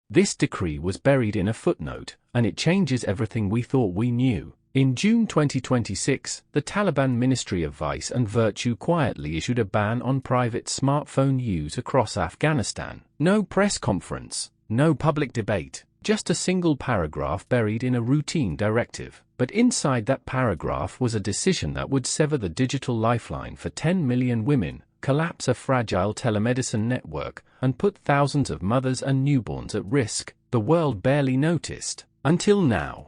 This decree was buried in a footnote, and it changes everything we thought we knew. In June 2026, the Taliban Ministry of Vice and Virtue quietly issued a ban on private smartphone use across Afghanistan. No press conference, no public debate, just a single paragraph buried in a routine directive. But inside that paragraph was a decision that would sever the digital lifeline for 10 million women, collapse a fragile telemedicine network, and put thousands of mothers and newborns at risk. The world barely noticed. Until now.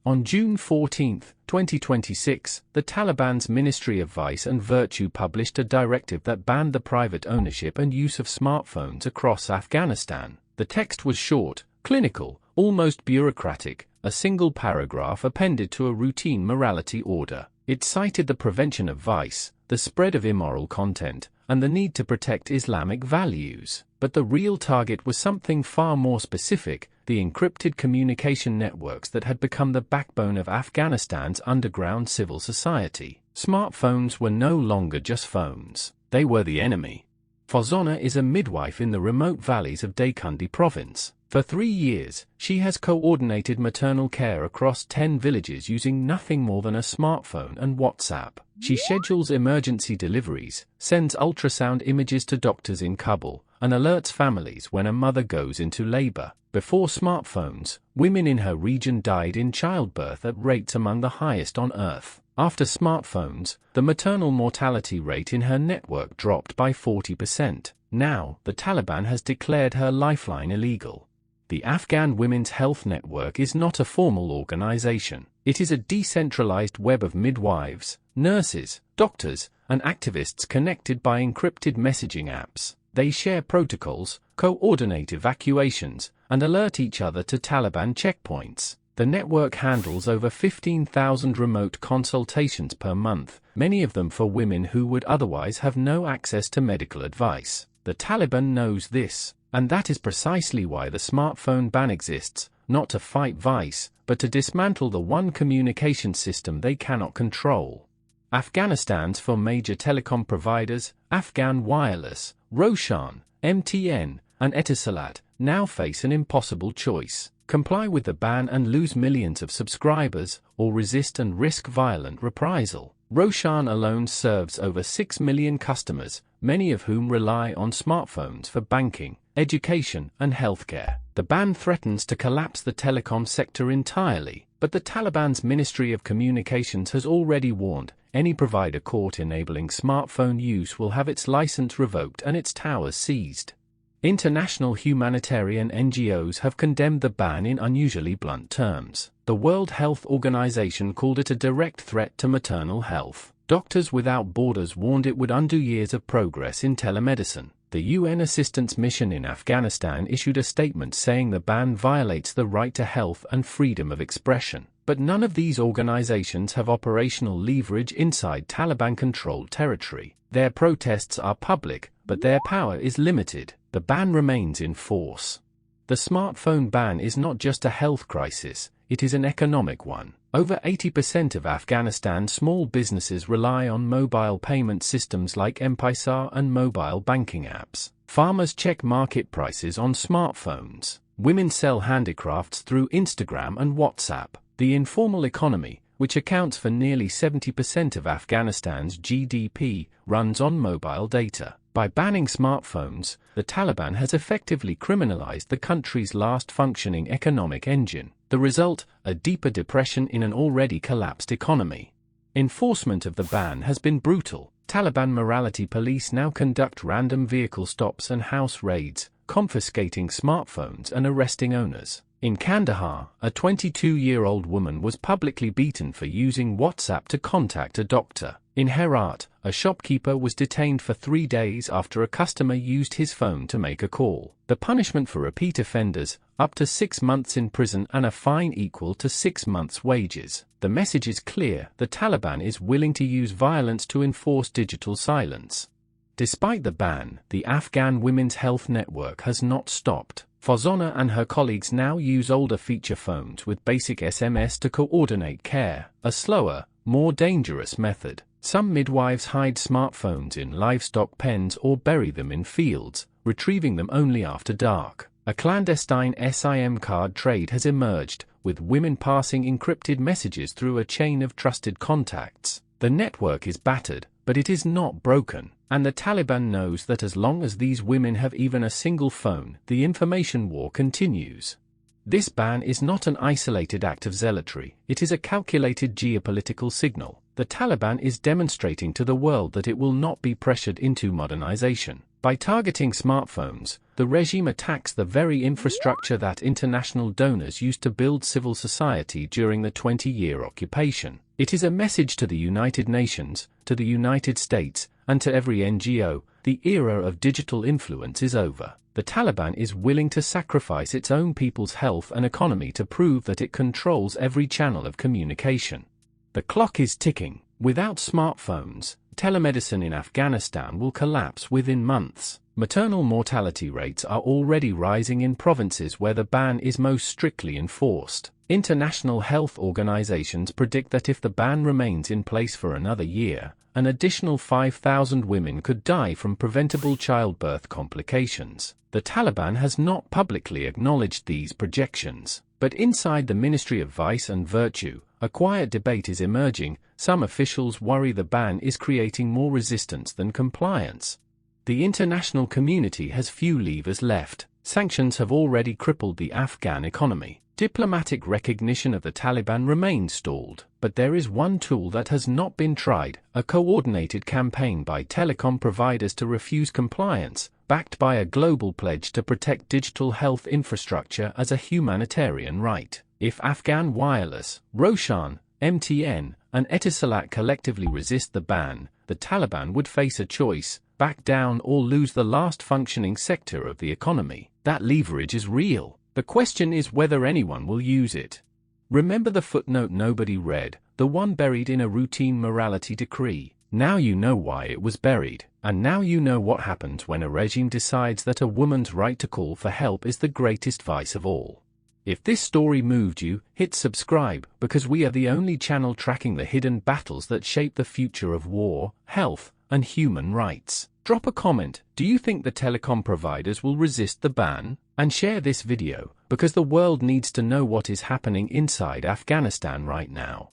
On June 14, 2026, the Taliban's Ministry of Vice and Virtue published a directive that banned the private ownership and use of smartphones across Afghanistan. The text was short, clinical, almost bureaucratic, a single paragraph appended to a routine morality order. It cited the prevention of vice, the spread of immoral content, and the need to protect Islamic values. But the real target was something far more specific: the encrypted communication networks that had become the backbone of Afghanistan's underground civil society. Smartphones were no longer just phones, they were the enemy. Fozona is a midwife in the remote valleys of Daikundi province. For 3 years, she has coordinated maternal care across 10 villages using nothing more than a smartphone and WhatsApp. She schedules emergency deliveries, sends ultrasound images to doctors in Kabul, and alerts families when a mother goes into labor. Before smartphones, women in her region died in childbirth at rates among the highest on Earth. After smartphones, the maternal mortality rate in her network dropped by 40%. Now, the Taliban has declared her lifeline illegal. The Afghan Women's Health Network is not a formal organization. It is a decentralized web of midwives, nurses, doctors, and activists connected by encrypted messaging apps. They share protocols, coordinate evacuations, and alert each other to Taliban checkpoints. The network handles over 15,000 remote consultations per month, many of them for women who would otherwise have no access to medical advice. The Taliban knows this, and that is precisely why the smartphone ban exists, not to fight vice, but to dismantle the one communication system they cannot control. Afghanistan's four major telecom providers, Afghan Wireless, Roshan, MTN, and Etisalat, now face an impossible choice: comply with the ban and lose millions of subscribers, or resist and risk violent reprisal. Roshan alone serves over 6 million customers, many of whom rely on smartphones for banking, education, and healthcare. The ban threatens to collapse the telecom sector entirely, but the Taliban's Ministry of Communications has already warned, any provider caught enabling smartphone use will have its license revoked and its towers seized. International humanitarian NGOs have condemned the ban in unusually blunt terms. The World Health Organization called it a direct threat to maternal health. Doctors Without Borders warned it would undo years of progress in telemedicine. The UN Assistance Mission in Afghanistan issued a statement saying the ban violates the right to health and freedom of expression. But none of these organizations have operational leverage inside Taliban-controlled territory. Their protests are public, but their power is limited. The ban remains in force. The smartphone ban is not just a health crisis, it is an economic one. Over 80% of Afghanistan's small businesses rely on mobile payment systems like M-Pesa and mobile banking apps. Farmers check market prices on smartphones. Women sell handicrafts through Instagram and WhatsApp. The informal economy, which accounts for nearly 70% of Afghanistan's GDP, runs on mobile data. By banning smartphones, the Taliban has effectively criminalized the country's last functioning economic engine. The result, a deeper depression in an already collapsed economy. Enforcement of the ban has been brutal. Taliban morality police now conduct random vehicle stops and house raids, confiscating smartphones and arresting owners. In Kandahar, a 22-year-old woman was publicly beaten for using WhatsApp to contact a doctor. In Herat, a shopkeeper was detained for 3 days after a customer used his phone to make a call. The punishment for repeat offenders, up to 6 months in prison and a fine equal to 6 months' wages. The message is clear: the Taliban is willing to use violence to enforce digital silence. Despite the ban, the Afghan Women's Health Network has not stopped. Fozona and her colleagues now use older feature phones with basic SMS to coordinate care, a slower, more dangerous method. Some midwives hide smartphones in livestock pens or bury them in fields, retrieving them only after dark. A clandestine SIM card trade has emerged, with women passing encrypted messages through a chain of trusted contacts. The network is battered, but it is not broken, and the Taliban knows that as long as these women have even a single phone, the information war continues. This ban is not an isolated act of zealotry, it is a calculated geopolitical signal. The Taliban is demonstrating to the world that it will not be pressured into modernization. By targeting smartphones, the regime attacks the very infrastructure that international donors used to build civil society during the 20-year occupation. It is a message to the United Nations, to the United States, and to every NGO: the era of digital influence is over. The Taliban is willing to sacrifice its own people's health and economy to prove that it controls every channel of communication. The clock is ticking. Without smartphones, telemedicine in Afghanistan will collapse within months. Maternal mortality rates are already rising in provinces where the ban is most strictly enforced. International health organizations predict that if the ban remains in place for another year, an additional 5,000 women could die from preventable childbirth complications. The Taliban has not publicly acknowledged these projections, but inside the Ministry of Vice and Virtue, a quiet debate is emerging. Some officials worry the ban is creating more resistance than compliance. The international community has few levers left. Sanctions have already crippled the Afghan economy. Diplomatic recognition of the Taliban remains stalled, but there is one tool that has not been tried: a coordinated campaign by telecom providers to refuse compliance, backed by a global pledge to protect digital health infrastructure as a humanitarian right. If Afghan Wireless, Roshan, MTN, and Etisalat collectively resist the ban, the Taliban would face a choice: back down or lose the last functioning sector of the economy. That leverage is real. The question is whether anyone will use it. Remember the footnote nobody read, the one buried in a routine morality decree. Now you know why it was buried, and now you know what happens when a regime decides that a woman's right to call for help is the greatest vice of all. If this story moved you, hit subscribe, because we are the only channel tracking the hidden battles that shape the future of war, health, and human rights. Drop a comment: do you think the telecom providers will resist the ban? And share this video, because the world needs to know what is happening inside Afghanistan right now.